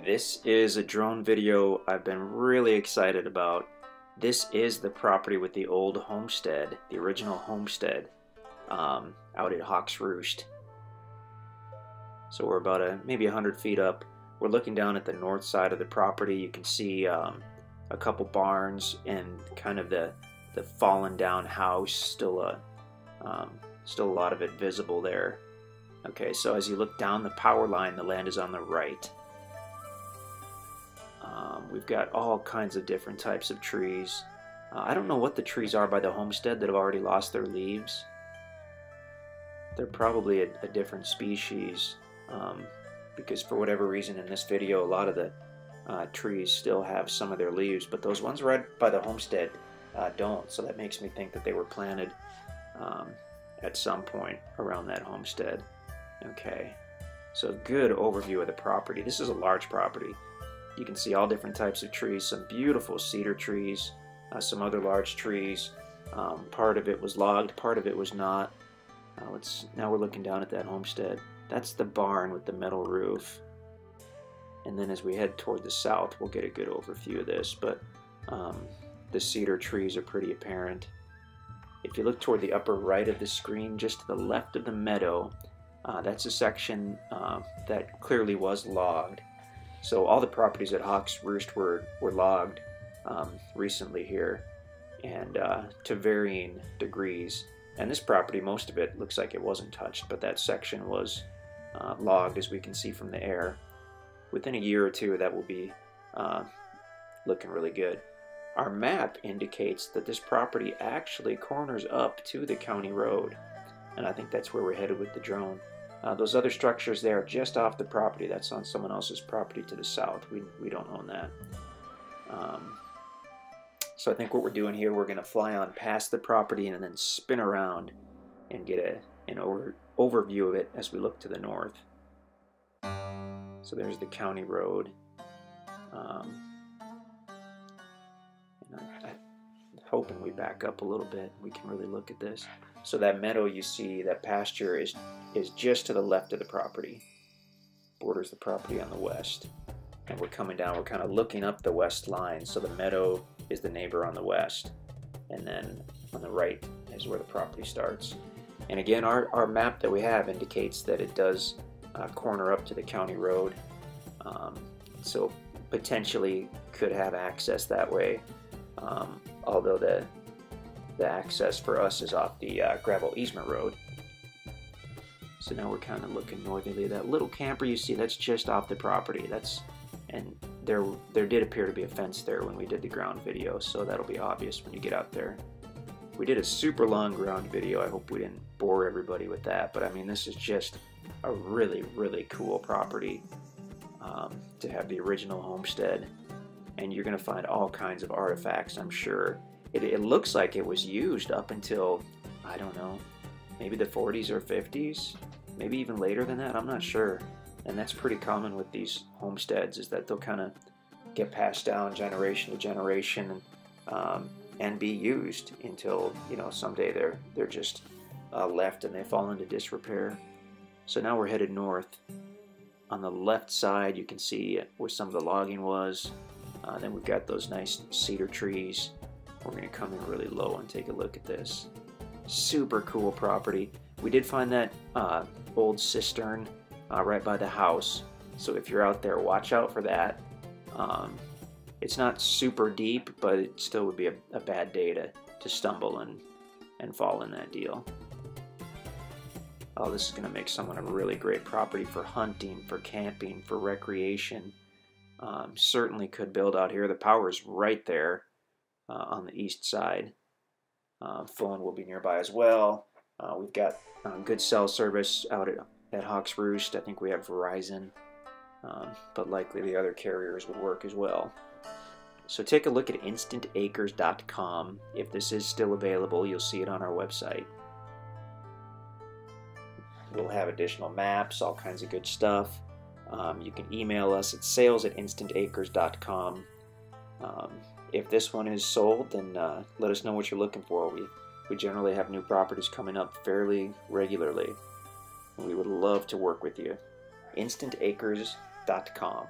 This is a drone video I've been really excited about. This is the property with the old homestead, the original homestead, out at Hawks Roost. So we're about maybe 100 feet up. We're looking down at the north side of the property. You can see a couple barns and kind of the fallen down house. Still a lot of it visible there. Okay, so as you look down the power line, the land is on the right. We've got all kinds of different types of trees. I don't know what the trees are by the homestead that have already lost their leaves. They're probably a different species, because for whatever reason in this video a lot of the trees still have some of their leaves, but those ones right by the homestead don't, so that makes me think that they were planted at some point around that homestead. Okay, so good overview of the property. This is a large property. You can see all different types of trees, some beautiful cedar trees, some other large trees. Part of it was logged, part of it was not. Now we're looking down at that homestead. That's the barn with the metal roof. And then as we head toward the south, we'll get a good overview of this, but the cedar trees are pretty apparent. If you look toward the upper right of the screen, just to the left of the meadow, that's a section that clearly was logged. So all the properties at Hawks Roost were logged recently here, and to varying degrees. And this property, most of it looks like it wasn't touched, but that section was logged, as we can see from the air. Within a year or two, that will be looking really good. Our map indicates that this property actually corners up to the county road, and I think that's where we're headed with the drone. Those other structures there are just off the property. That's on someone else's property to the south. We don't own that. So I think what we're doing here, we're going to fly on past the property and then spin around and get an overview of it as we look to the north. So there's the county road. And I'm hoping we back up a little bit. We can really look at this. So that meadow you see, that pasture, is just to the left of the property. Borders the property on the west. And we're coming down, we're kind of looking up the west line. So the meadow is the neighbor on the west. And then on the right is where the property starts. And again, our map that we have indicates that it does corner up to the county road. So potentially could have access that way. Although the access for us is off the gravel easement road. So now we're kind of looking northerly. That little camper you see, that's just off the property. And there did appear to be a fence there when we did the ground video, so that'll be obvious when you get out there. We did a super long ground video. I hope we didn't bore everybody with that, but I mean, this is just a really, really cool property to have the original homestead. And you're going to find all kinds of artifacts, I'm sure. It looks like it was used up until, I don't know, maybe the 40s or 50s, maybe even later than that, I'm not sure. And that's pretty common with these homesteads, is that they'll kind of get passed down generation to generation and be used until, you know, someday they're just left and they fall into disrepair. So now we're headed north. On the left side you can see where some of the logging was. Then we've got those nice cedar trees. We're going to come in really low and take a look at this. Super cool property. We did find that old cistern right by the house. So if you're out there, watch out for that. It's not super deep, but it still would be a bad day to stumble and fall in that deal. Oh, this is going to make someone a really great property for hunting, for camping, for recreation. Certainly could build out here. The power is right there on the east side. Phone will be nearby as well. We've got good cell service out at Hawks Roost. I think we have Verizon, but likely the other carriers would work as well. So take a look at InstantAcres.com. If this is still available, you'll see it on our website. We'll have additional maps, all kinds of good stuff. You can email us at sales@InstantAcres.com. If this one is sold, then let us know what you're looking for. We generally have new properties coming up fairly regularly. We would love to work with you. InstantAcres.com.